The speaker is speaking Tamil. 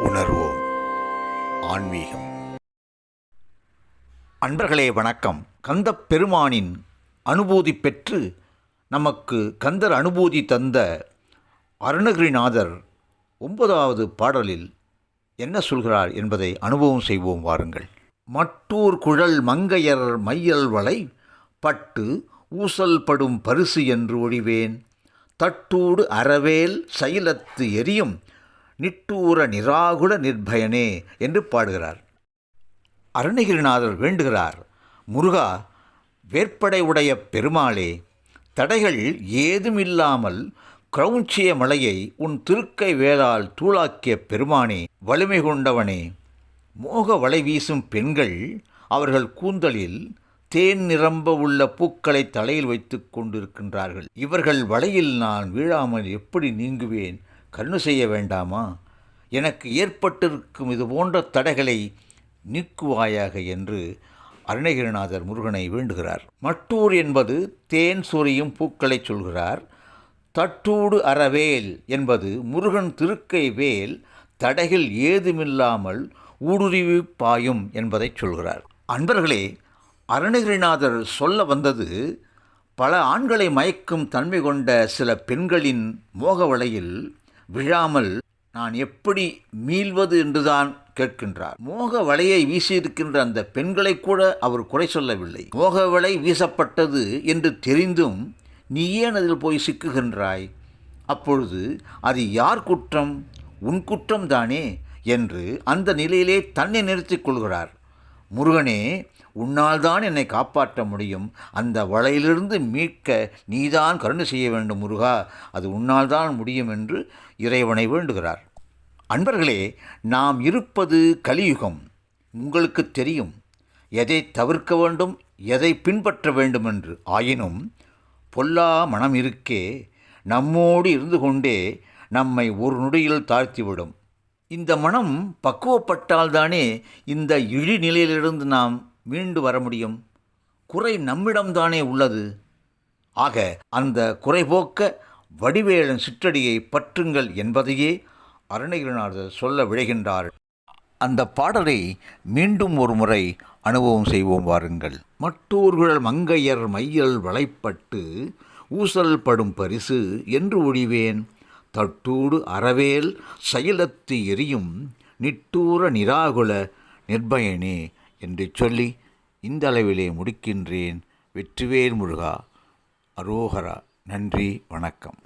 உணர்வோம் ஆன்மீகம். அன்பர்களே வணக்கம். கந்தப் பெருமானின் அனுபூதி பெற்று நமக்கு கந்தர் அனுபூதி தந்த அருணகிரிநாதர் 9வது பாடலில் என்ன சொல்கிறார் என்பதை அனுபவம் செய்வோம் வாருங்கள். மட்டூர் குழல் மங்கையர் மையல் வளை பட்டு ஊசல் படும் பரிசு என்று ஒழிவேன், தட்டூடு அறவேல் சைலத்து எரியும் நிட்டூர நிராகுல நிர்பயனே என்று பாடுகிறார். அருணகிரிநாதர் வேண்டுகிறார், முருகா, வேற்படை உடைய பெருமாளே, தடைகள் ஏதுமில்லாமல் கிரௌஞ்சிய மலையை உன் திருக்கை வேளால் தூளாக்கிய பெருமானே, வலிமை கொண்டவனே, மோக வலை வீசும் பெண்கள் அவர்கள் கூந்தலில் தேன் நிரம்ப உள்ள பூக்களை தலையில் வைத்து கொண்டிருக்கின்றார்கள். இவர்கள் வலையில் நான் வீழாமல் எப்படி நீங்குவேன்? கருணை செய்ய வேண்டாமா? எனக்கு ஏற்பட்டிருக்கும் இது போன்ற தடைகளை நீக்குவாயாக என்று அருணகிரிநாதர் முருகனை வேண்டுகிறார். மட்டூர் என்பது தேன் சொரியும் பூக்களை சொல்கிறார். தட்டூடு அறவேல் என்பது முருகன் திருக்கை வேல் தடைகள் ஏதுமில்லாமல் ஊடுருவி பாயும் என்பதை சொல்கிறார். அன்பர்களே, அருணகிரிநாதர் சொல்ல வந்தது பல ஆண்களை மயக்கும் தன்மை கொண்ட சில பெண்களின் மோக வலையில் விழாமல் நான் எப்படி மீள்வது என்றுதான் கேட்கின்றார். மோக வலையை வீசியிருக்கின்ற அந்த பெண்களை கூட அவர் குறை சொல்லவில்லை. மோக வலை வீசப்பட்டது என்று தெரிந்தும் நீ ஏன் அதில் போய் சிக்குகின்றாய்? அப்பொழுது அது யார் குற்றம்? உன் குற்றம்தானே என்று அந்த நிலையிலே தன்னை நிறுத்திக் கொள்கிறார். முருகனே, உன்னால் தான் என்னை காப்பாற்ற முடியும். அந்த வலையிலிருந்து மீட்க நீதான் கருணை செய்ய வேண்டும் முருகா, அது உன்னால் தான் முடியும் என்று இறைவனை வேண்டுகிறார். அன்பர்களே, நாம் இருப்பது கலியுகம். உங்களுக்கு தெரியும் எதை தவிர்க்க வேண்டும், எதை பின்பற்ற வேண்டும் என்று. ஆயினும் பொல்லா மனம் இருக்கே நம்மோடு இருந்து கொண்டே நம்மை ஒரு நொடியில் தாழ்த்திவிடும். இந்த மனம் பக்குவப்பட்டால்தானே இந்த இழிநிலையிலிருந்து நாம் மீண்டு வர முடியும். குறை நம்மிடம்தானே உள்ளது. ஆக அந்த குறைபோக்க வடிவேலன் சிற்றடியை பற்றுங்கள் என்பதையே அருணகிரிநாதர் சொல்ல விழைகின்றார். அந்த பாடலை மீண்டும் ஒரு முறை அனுபவம் செய்வோம் வாருங்கள். மட்டூர்கள் மங்கையர் மையல் வளைப்பட்டு ஊசல் படும் பரிசு என்று ஒழிவேன், தட்டூடு அறவேல் சைலத்து எரியும் நிட்டூர நிராகுல நிர்பயனே என்று சொல்லி இந்த அளவிலே முடிக்கின்றேன். வெற்றிவேல் முருகா. அரோகரா. நன்றி, வணக்கம்.